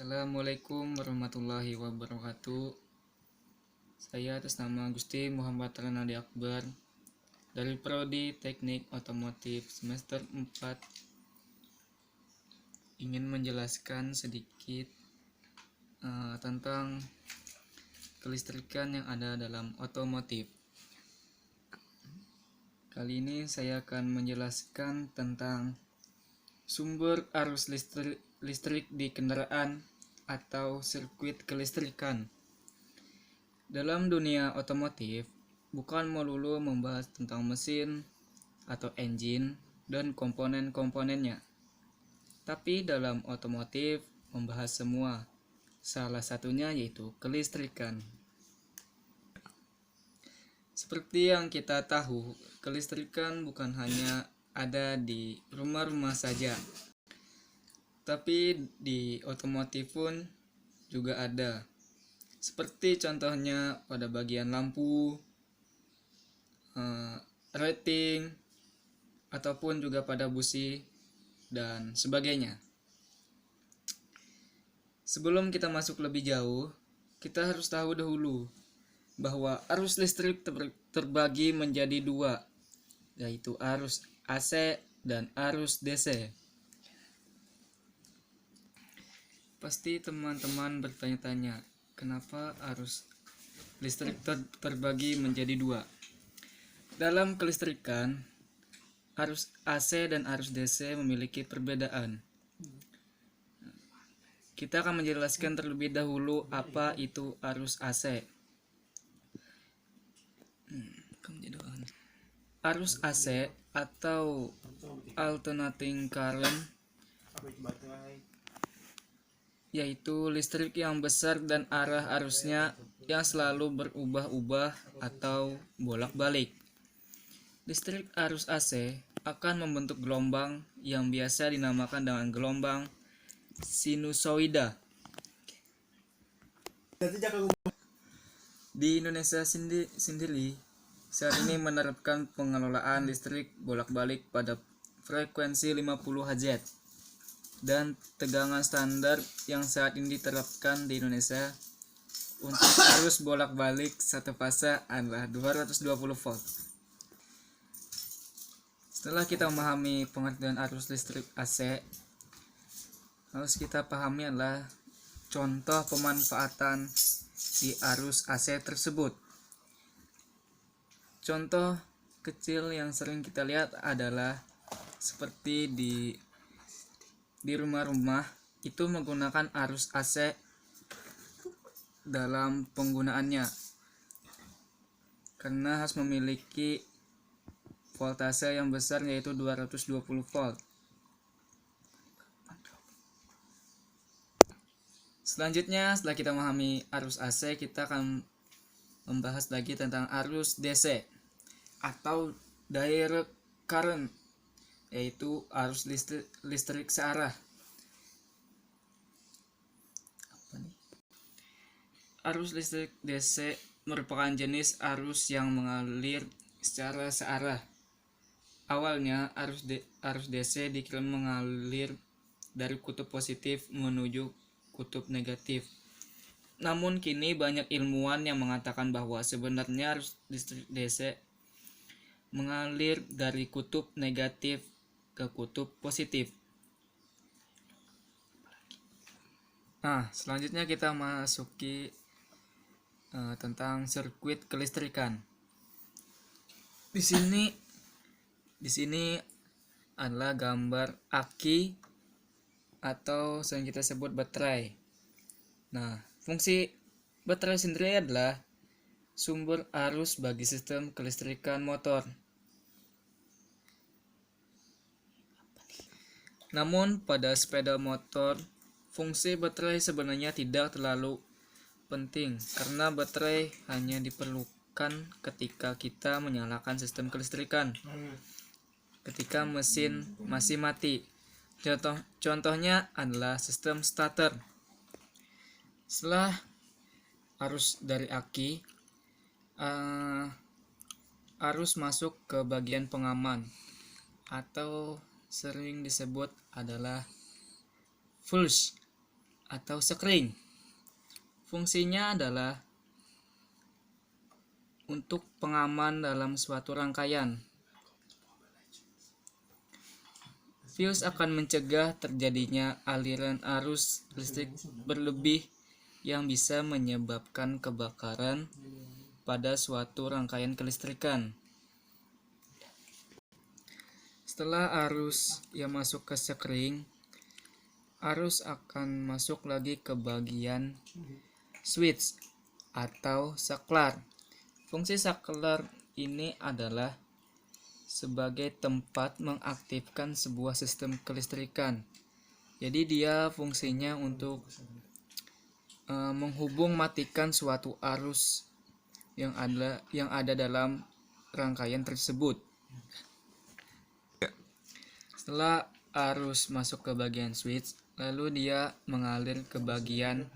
Assalamualaikum warahmatullahi wabarakatuh. Saya atas nama Gusti Muhammad Ranadi Akbar dari Prodi Teknik Otomotif semester 4 ingin menjelaskan sedikit tentang kelistrikan yang ada dalam otomotif. Kali ini saya akan menjelaskan tentang sumber arus listrik di kendaraan atau sirkuit kelistrikan. Dalam dunia otomotif, bukan melulu membahas tentang mesin atau engine dan komponen-komponennya, tapi dalam otomotif membahas semua, salah satunya yaitu kelistrikan. Seperti yang kita tahu, kelistrikan bukan hanya ada di rumah-rumah saja, tapi di otomotif pun juga ada. Seperti contohnya pada bagian lampu, rating, ataupun juga pada busi dan sebagainya. Sebelum kita masuk lebih jauh, kita harus tahu dahulu bahwa arus listrik terbagi menjadi dua, yaitu arus AC dan arus DC. Pasti teman-teman bertanya-tanya, kenapa arus listrik terbagi menjadi dua? Dalam kelistrikan, arus AC dan arus DC memiliki perbedaan. Kita akan menjelaskan terlebih dahulu apa itu arus AC. Arus AC atau alternating current yaitu listrik yang besar dan arah arusnya yang selalu berubah-ubah atau bolak-balik. Listrik arus AC akan membentuk gelombang yang biasa dinamakan dengan gelombang sinusoida. Di Indonesia sendiri saat ini menerapkan pengelolaan listrik bolak-balik pada frekuensi 50 Hz. Dan tegangan standar yang saat ini diterapkan di Indonesia untuk arus bolak-balik satu fase adalah 220 volt. Setelah kita memahami pengertian arus listrik AC, harus kita pahami adalah contoh pemanfaatan di arus AC tersebut. Contoh kecil yang sering kita lihat adalah seperti di rumah-rumah itu menggunakan arus AC dalam penggunaannya karena harus memiliki voltase yang besar yaitu 220 volt. Selanjutnya, setelah kita memahami arus AC, kita akan membahas lagi tentang arus DC atau direct current, yaitu arus listrik searah. Arus listrik DC merupakan jenis arus yang mengalir secara searah. Awalnya arus DC dikira mengalir dari kutub positif menuju kutub negatif. Namun kini banyak ilmuwan yang mengatakan bahwa sebenarnya arus listrik DC mengalir dari kutub negatif ke kutub positif. Nah, selanjutnya kita masuki tentang sirkuit kelistrikan. Di sini adalah gambar aki atau sering kita sebut baterai. Nah, fungsi baterai sendiri adalah sumber arus bagi sistem kelistrikan motor. Namun pada sepeda motor, fungsi baterai sebenarnya tidak terlalu penting karena baterai hanya diperlukan ketika kita menyalakan sistem kelistrikan, ketika mesin masih mati. Contohnya adalah sistem starter. Setelah arus dari aki, arus masuk ke bagian pengaman atau sering disebut adalah flush atau sekring. Fungsinya adalah untuk pengaman dalam suatu rangkaian. Fuse akan mencegah terjadinya aliran arus listrik berlebih yang bisa menyebabkan kebakaran pada suatu rangkaian kelistrikan. Setelah arus yang masuk ke sekring, arus akan masuk lagi ke bagian switch atau saklar. Fungsi saklar ini adalah sebagai tempat mengaktifkan sebuah sistem kelistrikan. Jadi dia fungsinya untuk menghubung matikan suatu arus yang ada dalam rangkaian tersebut. Setelah arus masuk ke bagian switch, lalu dia mengalir ke bagian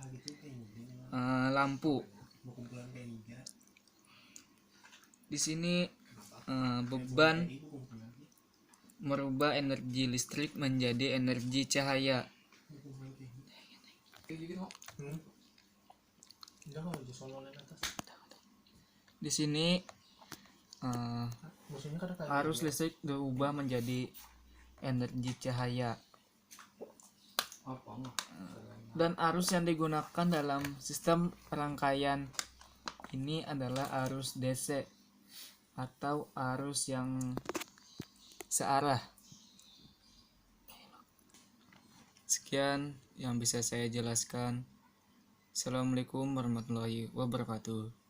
lampu. Di sini beban merubah energi listrik menjadi energi cahaya. Di sini arus listrik berubah menjadi energi cahaya. Dan arus yang digunakan dalam sistem rangkaian ini adalah arus DC atau arus yang searah. Sekian yang bisa saya jelaskan. Assalamualaikum warahmatullahi wabarakatuh.